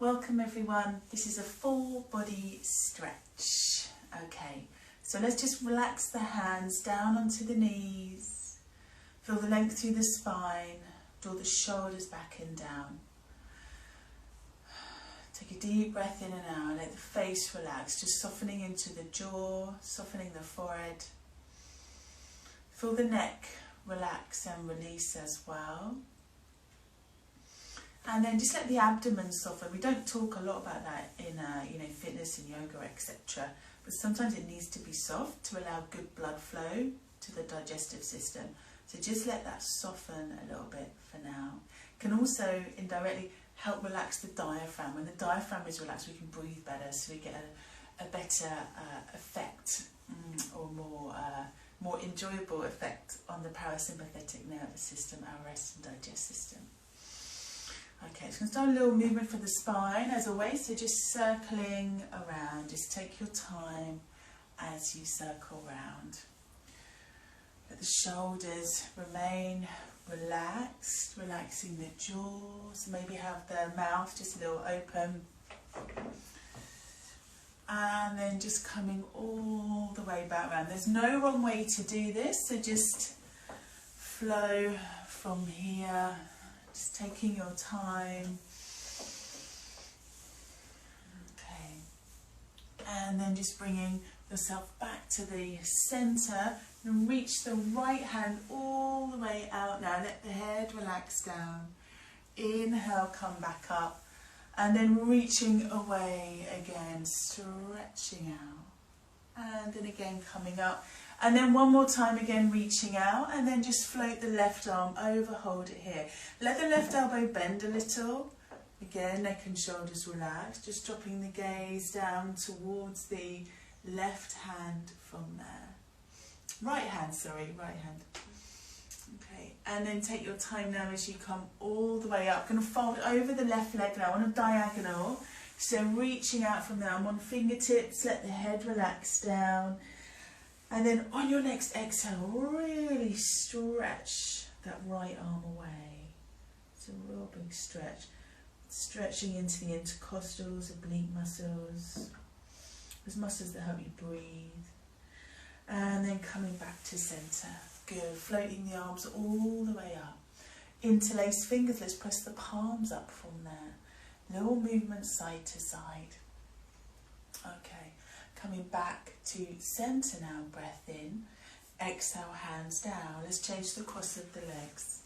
Welcome everyone. This is a full body stretch. Okay, so let's just relax the hands down onto the knees. Feel the length through the spine. Draw the shoulders back and down. Take a deep breath in and out. Let the face relax, just softening into the jaw, softening the forehead. Feel the neck relax and release as well. And then just let the abdomen soften. We don't talk a lot about that in fitness and yoga, etc. But sometimes it needs to be soft to allow good blood flow to the digestive system. So just let that soften a little bit for now. Can also indirectly help relax the diaphragm. When the diaphragm is relaxed, we can breathe better, so we get a better effect or more enjoyable effect on the parasympathetic nervous system, our rest and digest system. Okay, so going to start a little movement for the spine as always, so just circling around. Just take your time as you circle around. Let the shoulders remain relaxed, relaxing the jaws, maybe have the mouth just a little open. And then just coming all the way back around. There's no wrong way to do this, so just flow from here. Just taking your time. Okay. And then just bringing yourself back to the center and reach the right hand all the way out now. Let the head relax down. Inhale, come back up. And then reaching away again, stretching out. And then again coming up. And then one more time again, reaching out, and then just float the left arm over, hold it here. Let the left elbow bend a little. Again, neck and shoulders relaxed. Just dropping the gaze down towards the left hand from there. Right hand. Okay, and then take your time now as you come all the way up. Going to fold over the left leg now on a diagonal. So reaching out from there. I'm on fingertips, let the head relax down. And then on your next exhale, really stretch that right arm away. It's a real big stretch. Stretching into the intercostals, oblique muscles. Those muscles that help you breathe. And then coming back to center. Good. Floating the arms all the way up. Interlace fingers. Let's press the palms up from there. Little movement side to side. Okay. Coming back to centre now, breath in, exhale, hands down. Let's change the cross of the legs.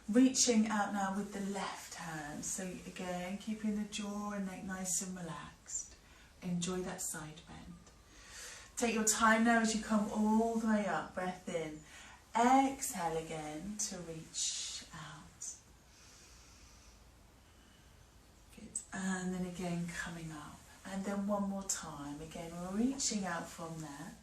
Reaching out now with the left hand. So again, keeping the jaw and neck nice and relaxed. Enjoy that side bend. Take your time now as you come all the way up, breath in. Exhale again to reach out. Good. And then again coming up. And then one more time, again, we're reaching out from there.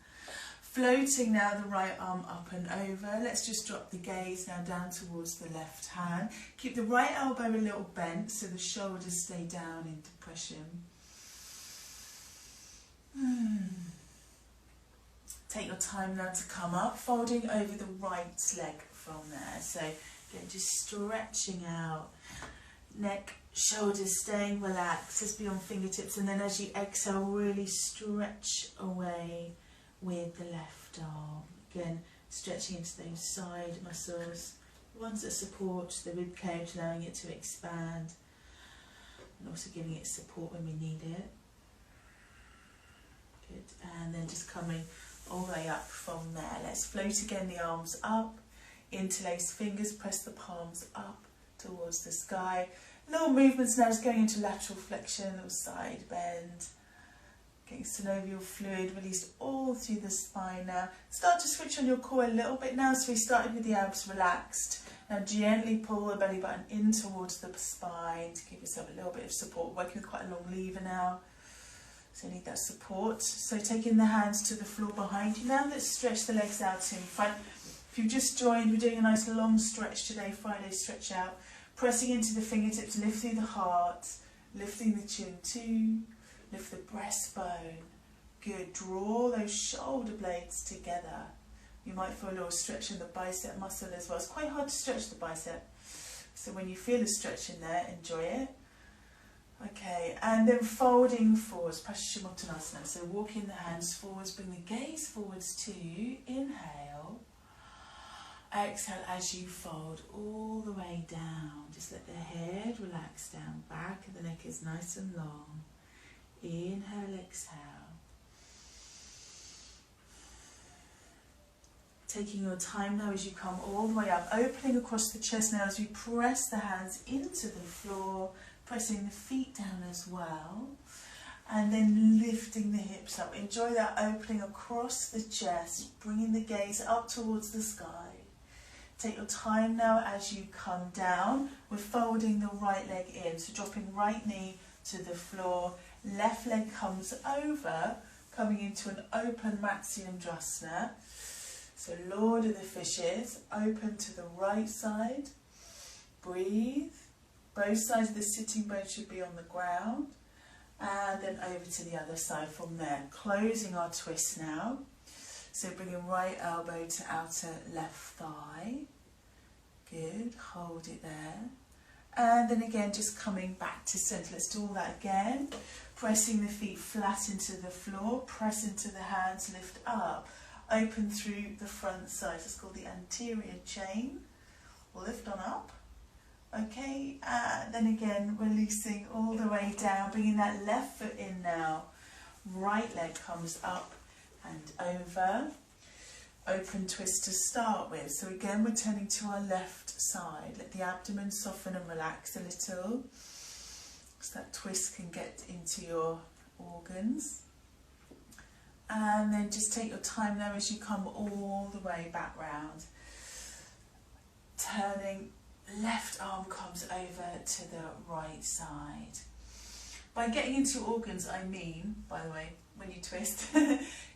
Floating now the right arm up and over. Let's just drop the gaze now down towards the left hand. Keep the right elbow a little bent so the shoulders stay down in depression. Take your time now to come up, folding over the right leg from there. So again, just stretching out. Neck, shoulders staying relaxed, just be on fingertips, and then as you exhale, really stretch away with the left arm. Again, stretching into those side muscles, the ones that support the rib cage, allowing it to expand, and also giving it support when we need it. Good, and then just coming all the way up from there. Let's float again, the arms up, interlace fingers, press the palms up towards the sky. Little movements now, just going into lateral flexion, little side bend. Getting synovial fluid released all through the spine now. Start to switch on your core a little bit now. So we started with the abs relaxed. Now gently pull the belly button in towards the spine to give yourself a little bit of support. Working with quite a long lever now. So you need that support. So taking the hands to the floor behind you now. Let's stretch the legs out in front. If you've just joined, we're doing a nice long stretch today, Friday stretch out. Pressing into the fingertips, lift through the heart, lifting the chin too, lift the breastbone. Good, draw those shoulder blades together. You might feel a little stretch in the bicep muscle as well. It's quite hard to stretch the bicep. So when you feel a stretch in there, enjoy it. Okay, and then folding forwards, Paschimottanasana. So walking the hands forwards, bring the gaze forwards too. Inhale. Exhale as you fold all the way down. Just let the head relax down, back and the neck is nice and long. Inhale, exhale. Taking your time now as you come all the way up, opening across the chest now as we press the hands into the floor, pressing the feet down as well, and then lifting the hips up. Enjoy that opening across the chest, bringing the gaze up towards the sky. Take your time now as you come down. We're folding the right leg in, so dropping right knee to the floor, left leg comes over, coming into an open Matsyendrasana. So Lord of the Fishes, open to the right side, breathe. Both sides of the sitting bone should be on the ground, and then over to the other side from there. Closing our twist now. So bringing right elbow to outer left thigh. Good, hold it there. And then again, just coming back to centre. Let's do all that again. Pressing the feet flat into the floor, press into the hands, lift up. Open through the front side. It's called the anterior chain. Lift on up. Okay, then again, releasing all the way down, bringing that left foot in now. Right leg comes up and over. Open twist to start with. So again, we're turning to our left side. Let the abdomen soften and relax a little, so that twist can get into your organs. And then just take your time now as you come all the way back round. Turning, left arm comes over to the right side. By getting into your organs, I mean, by the way, when you twist,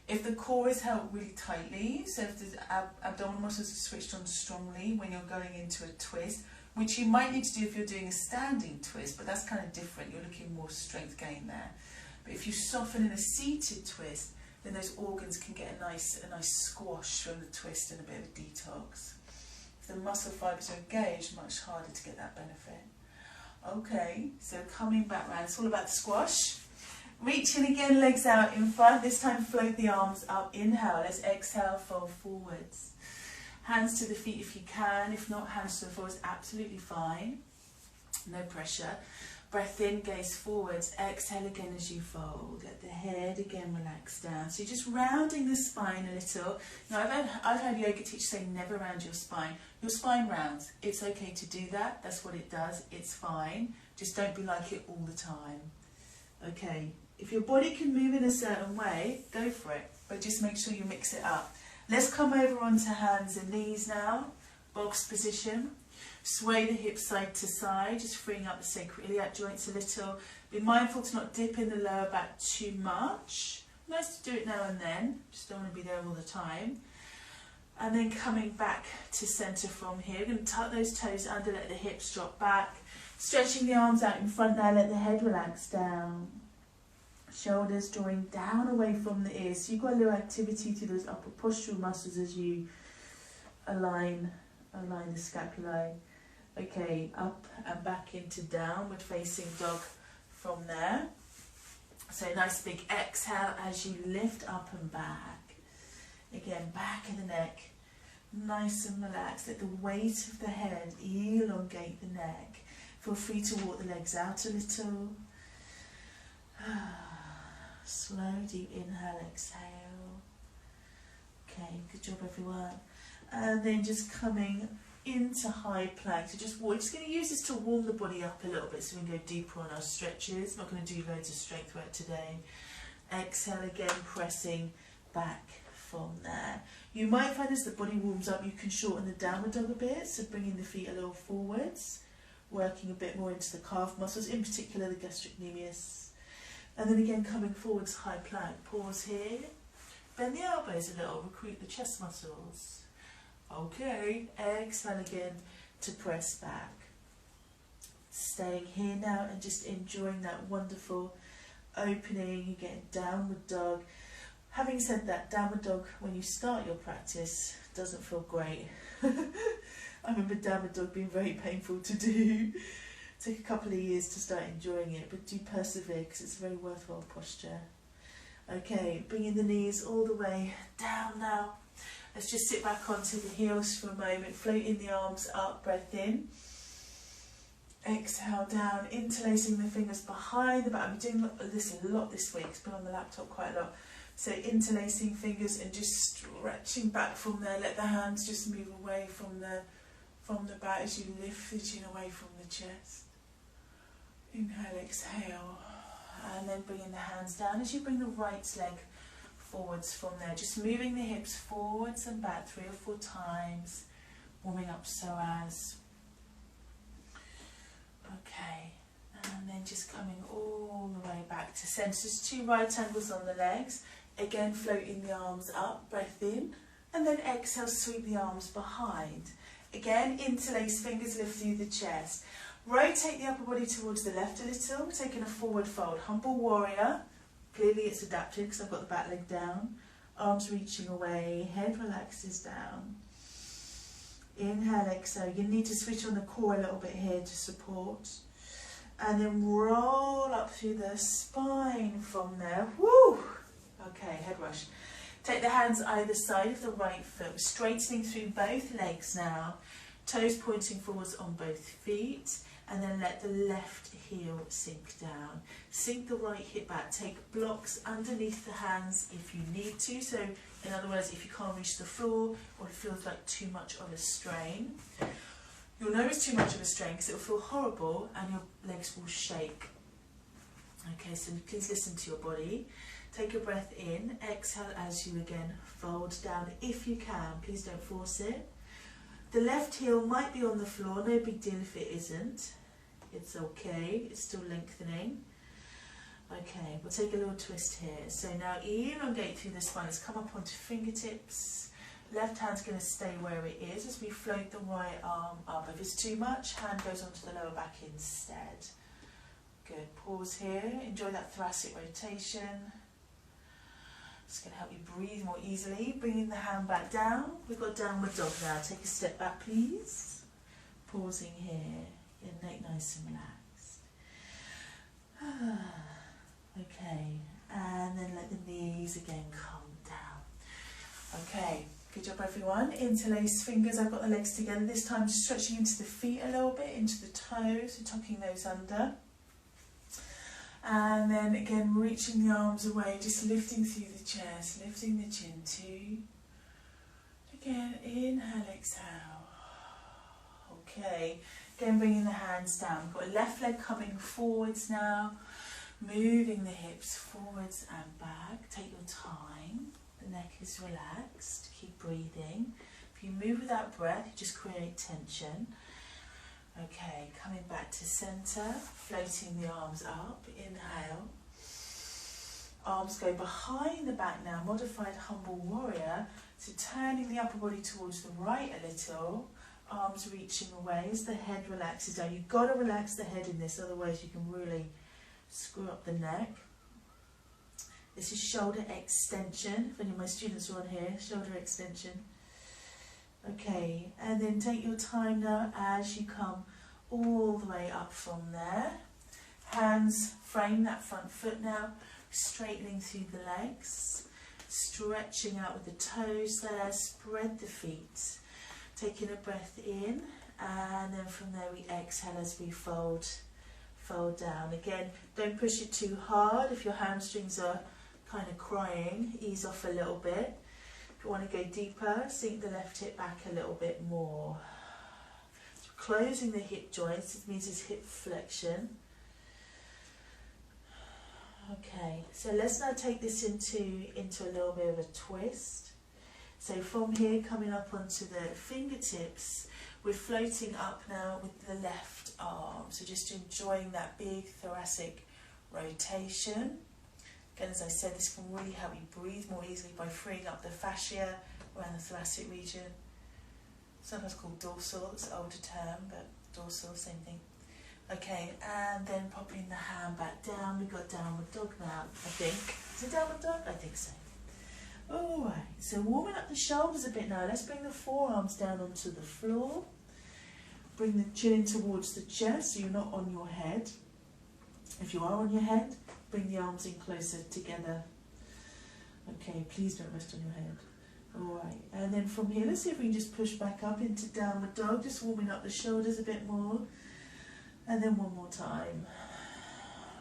if the core is held really tightly, so if the abdominal muscles are switched on strongly when you're going into a twist, which you might need to do if you're doing a standing twist, but that's kind of different, you're looking more strength gain there. But if you soften in a seated twist, then those organs can get a nice squash from the twist and a bit of a detox. If the muscle fibres are engaged, much harder to get that benefit. Okay, so coming back round, it's all about the squash. Reaching again, legs out in front. This time float the arms up. Inhale, let's exhale, fold forwards. Hands to the feet if you can. If not, hands to the floor is absolutely fine. No pressure. Breath in, gaze forwards. Exhale again as you fold. Let the head again relax down. So you're just rounding the spine a little. Now, I've had yoga teachers say never round your spine. Your spine rounds. It's okay to do that. That's what it does. It's fine. Just don't be like it all the time. Okay. If your body can move in a certain way, go for it. But just make sure you mix it up. Let's come over onto hands and knees now. Box position. Sway the hips side to side, just freeing up the sacroiliac joints a little. Be mindful to not dip in the lower back too much. Nice to do it now and then, just don't want to be there all the time. And then coming back to centre from here. We're going to tuck those toes under, let the hips drop back. Stretching the arms out in front now, let the head relax down. Shoulders drawing down away from the ears. So you've got a little activity to those upper postural muscles as you align the scapulae. Okay, up and back into downward facing dog from there. So nice big exhale as you lift up and back. Again, back of the neck, nice and relaxed. Let the weight of the head elongate the neck. Feel free to walk the legs out a little. Slow, deep inhale, exhale. Okay, good job everyone. And then just coming into high plank. So we're just going to use this to warm the body up a little bit so we can go deeper on our stretches. Not going to do loads of strength work today. Exhale again, pressing back from there. You might find as the body warms up, you can shorten the downward dog a bit, so bringing the feet a little forwards, working a bit more into the calf muscles, in particular the gastrocnemius. And then again coming forwards, high plank. Pause here. Bend the elbows a little, recruit the chest muscles. Okay, exhale again to press back. Staying here now and just enjoying that wonderful opening. You get downward dog. Having said that, downward dog, when you start your practice, doesn't feel great. I remember downward dog being very painful to do. Took a couple of years to start enjoying it, but do persevere because it's a very worthwhile posture. Okay, bringing the knees all the way down now. Let's just sit back onto the heels for a moment, floating the arms up, breath in. Exhale down, interlacing the fingers behind the back. I'm doing this a lot this week, it's been on the laptop quite a lot. So interlacing fingers and just stretching back from there. Let the hands just move away from the back as you lift the chin away from the chest. Inhale, exhale, and then bringing the hands down as you bring the right leg forwards from there. Just moving the hips forwards and back 3 or 4 times, warming up so as. Okay, and then just coming all the way back to centre. Just 2 right angles on the legs. Again, floating the arms up, breath in, and then exhale, sweep the arms behind. Again, interlace fingers, lift through the chest. Rotate the upper body towards the left a little, taking a forward fold. Humble warrior. Clearly it's adapted because I've got the back leg down. Arms reaching away, head relaxes down. Inhale, exhale. You need to switch on the core a little bit here to support. And then roll up through the spine from there. Woo! Okay, head rush. Take the hands either side of the right foot, straightening through both legs now. Toes pointing forwards on both feet. And then let the left heel sink down. Sink the right hip back. Take blocks underneath the hands if you need to. So, in other words, if you can't reach the floor or it feels like too much of a strain. You'll know it's too much of a strain because it will feel horrible and your legs will shake. Okay, so please listen to your body. Take a breath in. Exhale as you again fold down if you can. Please don't force it. The left heel might be on the floor, no big deal if it isn't. It's okay, it's still lengthening. Okay, we'll take a little twist here. So now elongate through the spine. Let's come up onto fingertips. Left hand's going to stay where it is as we float the right arm up. If it's too much, hand goes onto the lower back instead. Good, pause here. Enjoy that thoracic rotation. It's going to help you breathe more easily. Bringing the hand back down. We've got downward dog now. Take a step back, please. Pausing here. Your neck nice and relaxed. Okay. And then let the knees again come down. Okay. Good job, everyone. Interlace fingers. I've got the legs together. This time stretching into the feet a little bit, into the toes, and tucking those under. And then again, reaching the arms away, just lifting through the chest, lifting the chin too. Again, inhale, exhale. Okay, again bringing the hands down. We've got a left leg coming forwards now, moving the hips forwards and back. Take your time, the neck is relaxed, keep breathing. If you move without breath, you just create tension. Okay, coming back to centre, floating the arms up, inhale. Arms go behind the back now, modified humble warrior. So turning the upper body towards the right a little, arms reaching away as the head relaxes down. You've got to relax the head in this, otherwise you can really screw up the neck. This is shoulder extension. If any of my students are on here, shoulder extension. Okay, and then take your time now as you come all the way up from there. Hands frame that front foot now, straightening through the legs, stretching out with the toes there, spread the feet. Taking a breath in, and then from there we exhale as we fold down. Again, don't push it too hard. If your hamstrings are kind of crying, ease off a little bit. If you want to go deeper, sink the left hip back a little bit more. So closing the hip joints, it means it's hip flexion. Okay, so let's now take this into a little bit of a twist. So from here, coming up onto the fingertips, we're floating up now with the left arm. So just enjoying that big thoracic rotation. Again, as I said, this can really help you breathe more easily by freeing up the fascia around the thoracic region. Sometimes called dorsal, it's an older term, but dorsal, same thing. Okay, and then popping the hand back down. We've got downward dog now, I think. Is it downward dog? I think so. Alright, so warming up the shoulders a bit now. Let's bring the forearms down onto the floor. bring the chin towards the chest so you're not on your head. If you are on your head, bring the arms in closer together. Okay, please don't rest on your head. Alright, and then from here, let's see if we can just push back up into downward dog, just warming up the shoulders a bit more. And then one more time.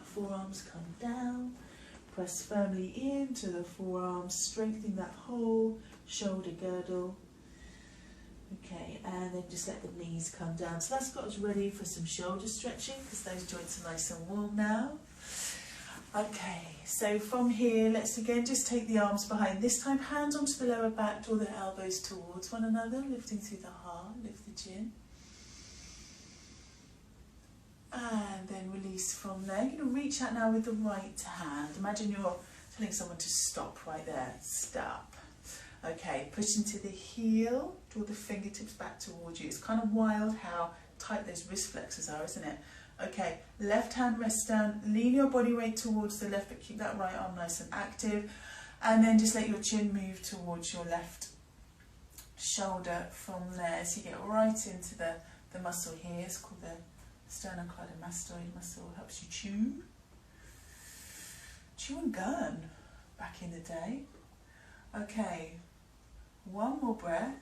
Forearms come down, press firmly into the forearms, strengthening that whole shoulder girdle. Okay, and then just let the knees come down. So that's got us ready for some shoulder stretching because those joints are nice and warm now. Okay, so from here, let's again just take the arms behind. This time, hands onto the lower back, draw the elbows towards one another, lifting through the heart, lift the chin. And then release from there. You're going to reach out now with the right hand. Imagine you're telling someone to stop right there. Stop. Okay, push into the heel, draw the fingertips back towards you. It's kind of wild how tight those wrist flexors are, isn't it? Okay, left hand rests down, lean your body weight towards the left, but keep that right arm nice and active. And then just let your chin move towards your left shoulder from there. So you get right into the muscle here. It's called the sternocleidomastoid muscle. Helps you chew. Chewing gum back in the day. Okay, one more breath.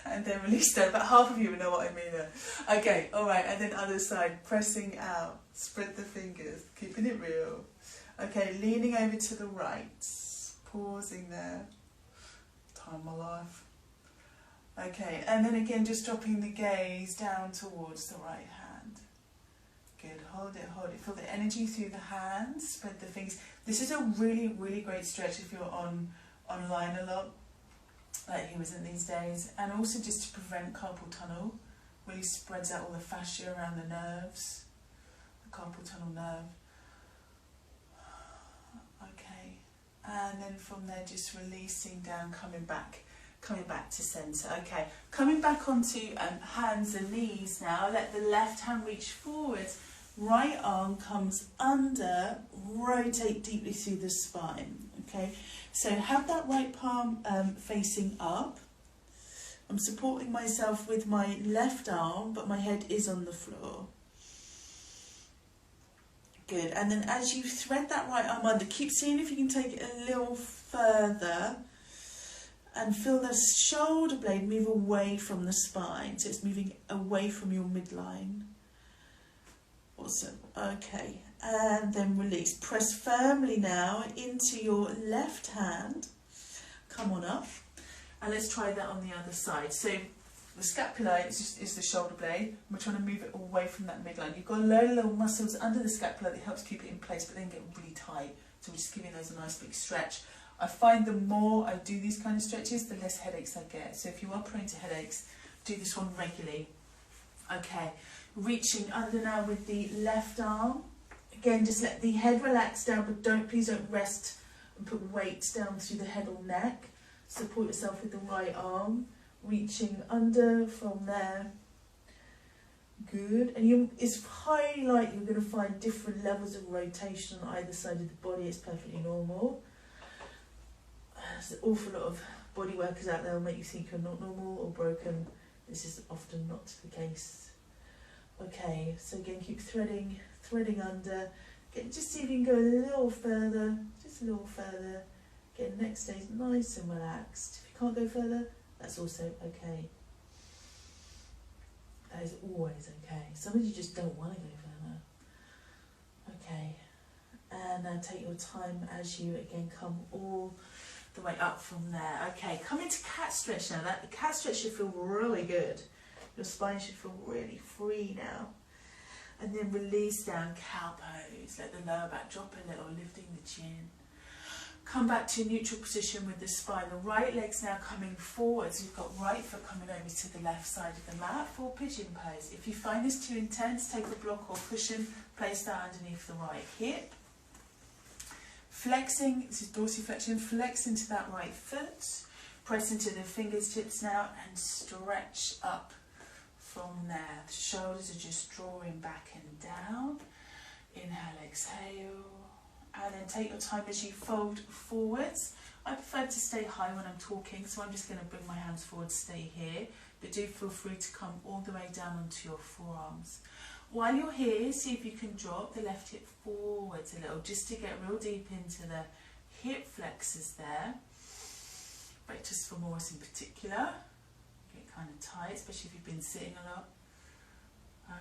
And then release that. About half of you will know what I mean there. Okay, alright, and then other side, pressing out, spread the fingers, keeping it real. Okay, leaning over to the right, pausing there, time of my life. Okay, and then again just dropping the gaze down towards the right hand. Good, hold it, feel the energy through the hands, spread the fingers. This is a really, really great stretch if you're online a lot, like he wasn't these days, and also just to prevent carpal tunnel. Really spreads out all the fascia around the nerves, the carpal tunnel nerve. Okay, and then from there just releasing down, coming back to centre. Okay, coming back onto hands and knees now. Let the left hand reach forwards, right arm comes under, rotate deeply through the spine. Okay, so have that right palm facing up. I'm supporting myself with my left arm, but my head is on the floor. Good, and then as you thread that right arm under, keep seeing if you can take it a little further and feel the shoulder blade move away from the spine. So it's moving away from your midline. Awesome, okay. And then release. Press firmly now into your left hand. Come on up. And let's try that on the other side. So the scapula is the shoulder blade. We're trying to move it away from that midline. You've got little muscles under the scapula that helps keep it in place, but then get really tight. So we're just giving those a nice big stretch. I find the more I do these kind of stretches, the less headaches I get. So if you are prone to headaches, do this one regularly. Okay, reaching under now with the left arm. Again, just let the head relax down, but please don't rest and put weight down through the head or neck. Support yourself with the right arm, reaching under from there. Good, and it's highly likely you're going to find different levels of rotation on either side of the body. It's perfectly normal. There's an awful lot of body workers out there will make you think you're not normal or broken. This is often not the case. Okay, so again, keep threading under. Again, just see if you can go a little further, just a little further. Again, neck stays nice and relaxed. If you can't go further, that's also okay. That is always okay. Some of you just don't want to go further. Okay, and now take your time as you again come all the way up from there. Okay, come into cat stretch now. The cat stretch should feel really good. Your spine should feel really free now. And then release down, cow pose. Let the lower back drop a little, lifting the chin. Come back to neutral position with the spine. The right leg's now coming forwards. You've got right foot coming over to the left side of the mat for pigeon pose. If you find this too intense, take a block or cushion, place that underneath the right hip. Flexing, this is dorsiflexion, flex into that right foot. Press into the fingertips now and stretch up from there. The shoulders are just drawing back and down. Inhale, exhale. And then take your time as you fold forwards. I prefer to stay high when I'm talking, so I'm just going to bring my hands forward, stay here. but do feel free to come all the way down onto your forearms. While you're here, see if you can drop the left hip forwards a little, just to get real deep into the hip flexors there. Rectus femoris in particular. Get kind of tight, especially if you've been sitting a lot.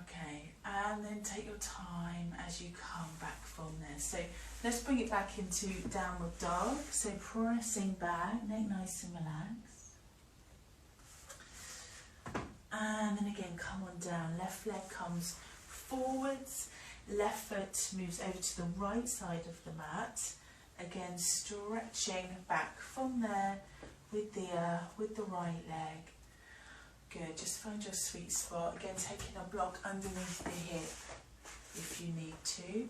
Okay, and then take your time as you come back from there. So let's bring it back into downward dog. So pressing back, neck nice and relaxed. And then again, come on down. Left leg comes forwards. Left foot moves over to the right side of the mat. Again, stretching back from there with the right leg. Good, just find your sweet spot. Again, taking a block underneath the hip if you need to.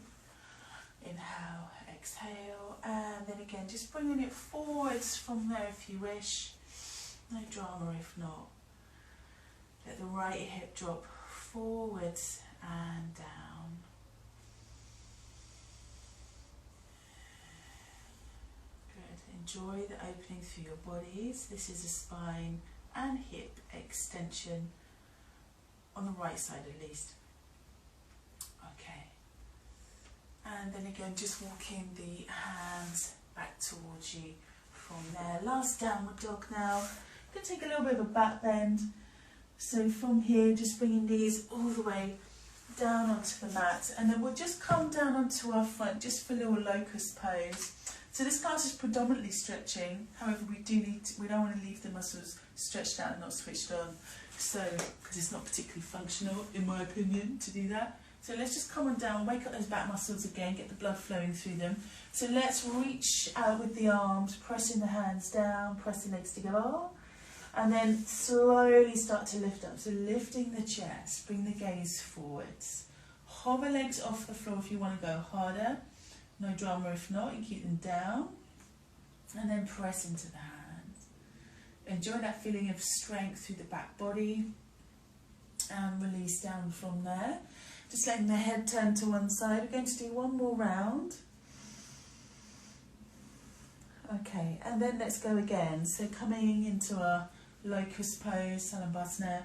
Inhale, exhale, and then again, just bringing it forwards from there if you wish. No drama if not. Let the right hip drop forwards and down. Good, enjoy the opening through your bodies. This is a spine and hip extension on the right side at least. Okay, and then again just walking the hands back towards you from there. Last downward dog now. I'm going to take a little bit of a back bend, so from here just bringing knees all the way down onto the mat, and then we'll just come down onto our front just for a little locust pose. So this class is predominantly stretching, however we don't want to leave the muscles stretched out and not switched on, so because it's not particularly functional in my opinion to do that. So let's just come on down, wake up those back muscles again, get the blood flowing through them. So let's reach out with the arms, pressing the hands down, pressing legs together, and then slowly start to lift up. So lifting the chest, bring the gaze forwards. Hover legs off the floor if you want to go harder. No drama if not, you keep them down. And then press into the hands. Enjoy that feeling of strength through the back body. And release down from there. Just letting the head turn to one side. We're going to do one more round. Okay, and then let's go again. So coming into our locust pose, Salambassana.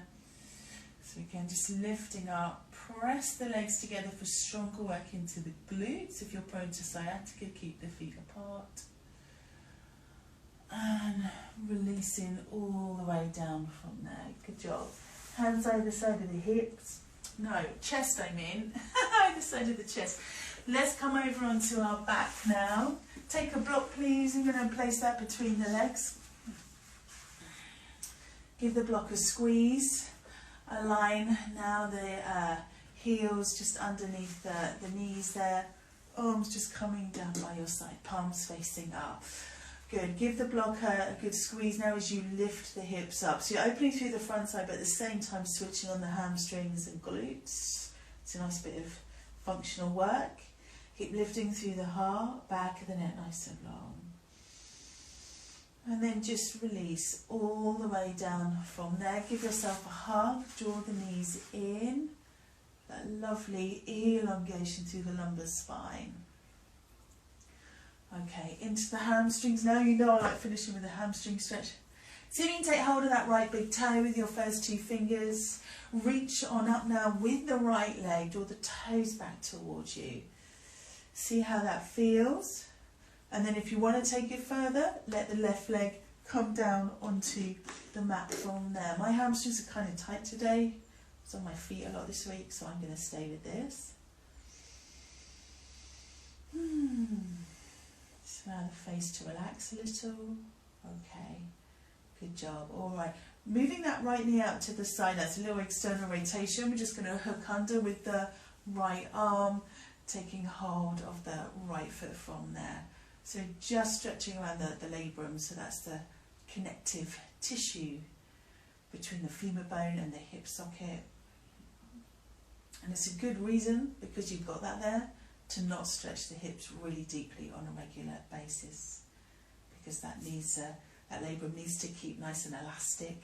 So again, just lifting up. Press the legs together for stronger work into the glutes. If you're prone to sciatica, keep the feet apart. And releasing all the way down from there. Good job. Hands either side of the hips. No, chest I mean. Either side of the chest. Let's come over onto our back now. Take a block please. I'm going to place that between the legs. Give the block a squeeze. Align now the heels just underneath the knees there. Arms just coming down by your side. Palms facing up. Good. Give the block a good squeeze now as you lift the hips up. So you're opening through the front side, but at the same time switching on the hamstrings and glutes. It's a nice bit of functional work. Keep lifting through the heart, back of the neck nice and long. And then just release all the way down from there. Give yourself a hug, draw the knees in. That lovely elongation through the lumbar spine. Okay, into the hamstrings now. You know I like finishing with a hamstring stretch. See if you can take hold of that right big toe with your first two fingers. Reach on up now with the right leg. Draw the toes back towards you. See how that feels. And then if you want to take it further, let the left leg come down onto the mat from there. My hamstrings are kind of tight today. I was on my feet a lot this week, so I'm going to stay with this. Just allow the face to relax a little. Okay, good job. All right, moving that right knee out to the side. That's a little external rotation. We're just going to hook under with the right arm, taking hold of the right foot from there. So just stretching around the labrum, so that's the connective tissue between the femur bone and the hip socket. And it's a good reason, because you've got that there, to not stretch the hips really deeply on a regular basis, because that labrum needs to keep nice and elastic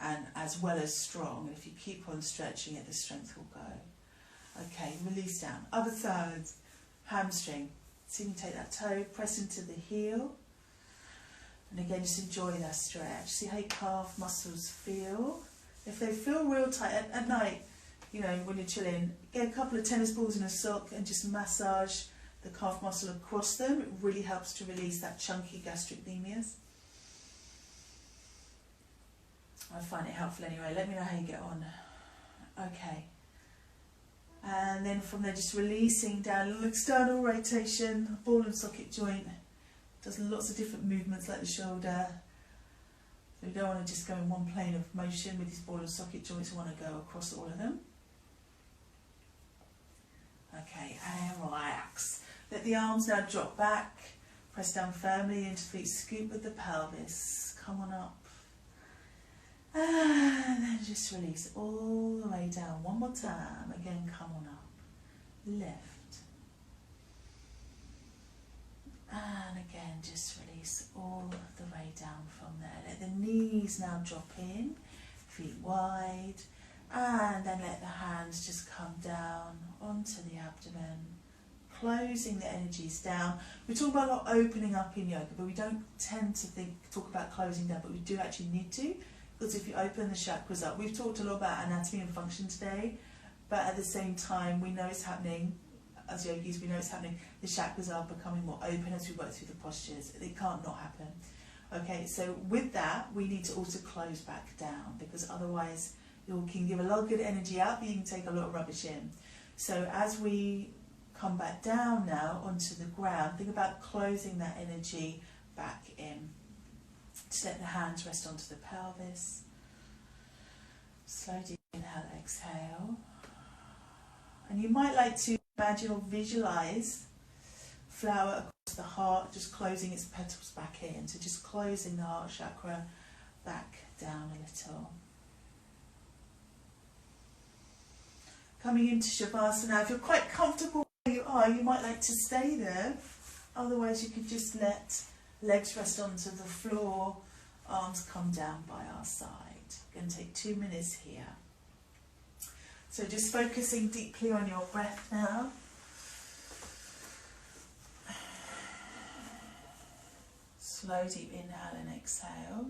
and as well as strong. And if you keep on stretching it, the strength will go. Okay, release down. Other side, hamstring. So you can take that toe, press into the heel, and again just enjoy that stretch. See how your calf muscles feel. If they feel real tight at night, you know, when you're chilling, get a couple of tennis balls in a sock and just massage the calf muscle across them. It really helps to release that chunky gastrocnemius. I find it helpful anyway. Let me know how you get on. Okay. And then from there, just releasing down, a little external rotation, ball and socket joint. Does lots of different movements like the shoulder. So we don't want to just go in one plane of motion with these ball and socket joints. We want to go across all of them. Okay, and relax. Let the arms now drop back. Press down firmly into the feet. Scoop with the pelvis. Come on up. And then just release all the way down. One more time. Again, come on up. Lift. And again, just release all the way down from there. Let the knees now drop in. Feet wide. And then let the hands just come down onto the abdomen. Closing the energies down. We talk about a lot opening up in yoga, but we don't tend to talk about closing down, but we do actually need to. Because if you open the chakras up, we've talked a lot about anatomy and function today, but at the same time, we know it's happening, as yogis, we know it's happening. The chakras are becoming more open as we work through the postures. It can't not happen. Okay, so with that, we need to also close back down, because otherwise you can give a lot of good energy out, but you can take a lot of rubbish in. So as we come back down now onto the ground, think about closing that energy back in. Just let the hands rest onto the pelvis. Slowly inhale, exhale. And you might like to imagine or visualize flower across the heart, just closing its petals back in. So just closing the heart chakra back down a little. Coming into Shavasana. If you're quite comfortable where you are, you might like to stay there. Otherwise, you could just let legs rest onto the floor, arms come down by our side. We're going to take 2 minutes here. So just focusing deeply on your breath now. Slow, deep inhale and exhale.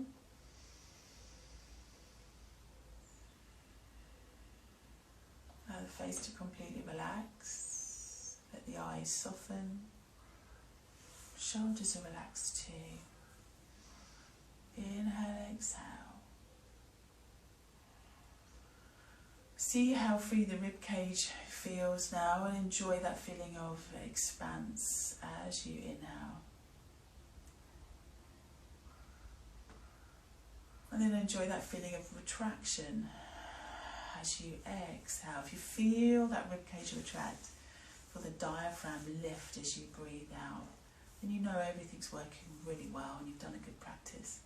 Allow the face to completely relax. Let the eyes soften. Shoulders are relaxed too. Inhale, exhale. See how free the rib cage feels now, and enjoy that feeling of expanse as you inhale. And then enjoy that feeling of retraction as you exhale. If you feel that rib cage retract, feel the diaphragm lift as you breathe out, then you know everything's working really well and you've done a good practice.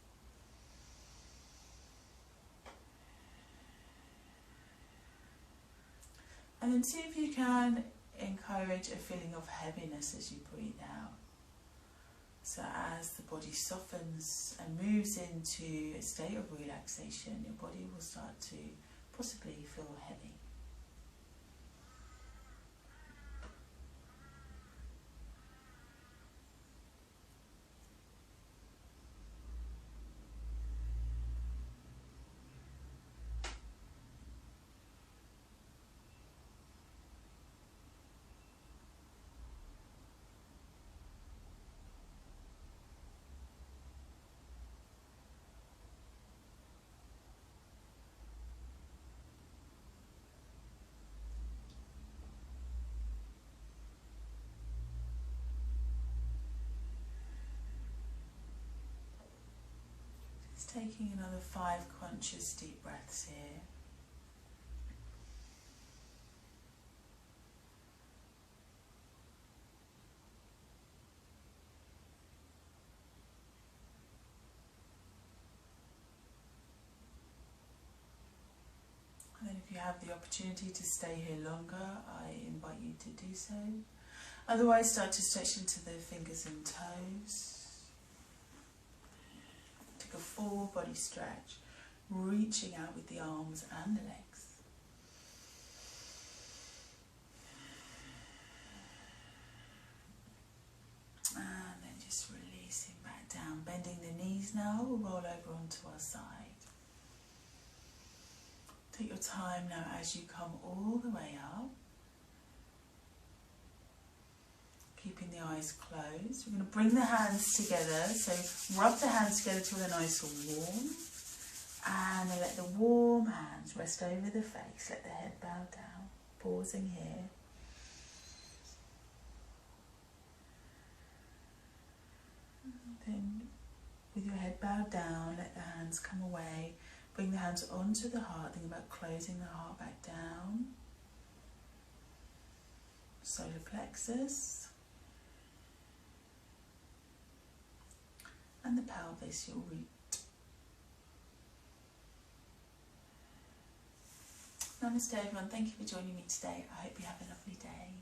And then see if you can encourage a feeling of heaviness as you breathe out. So as the body softens and moves into a state of relaxation, your body will start to possibly feel heavy. Taking another 5 conscious deep breaths here. And then if you have the opportunity to stay here longer, I invite you to do so. Otherwise, start to stretch into the fingers and toes. A full body stretch, reaching out with the arms and the legs. And then just releasing back down, bending the knees now, we'll roll over onto our side. Take your time now as you come all the way up. Keeping the eyes closed. We're going to bring the hands together. So rub the hands together till they're nice and warm. And then let the warm hands rest over the face. Let the head bow down. Pausing here. Then with your head bowed down, let the hands come away. Bring the hands onto the heart. Think about closing the heart back down. Solar plexus. And the pelvis, your root. Namaste everyone, thank you for joining me today. I hope you have a lovely day.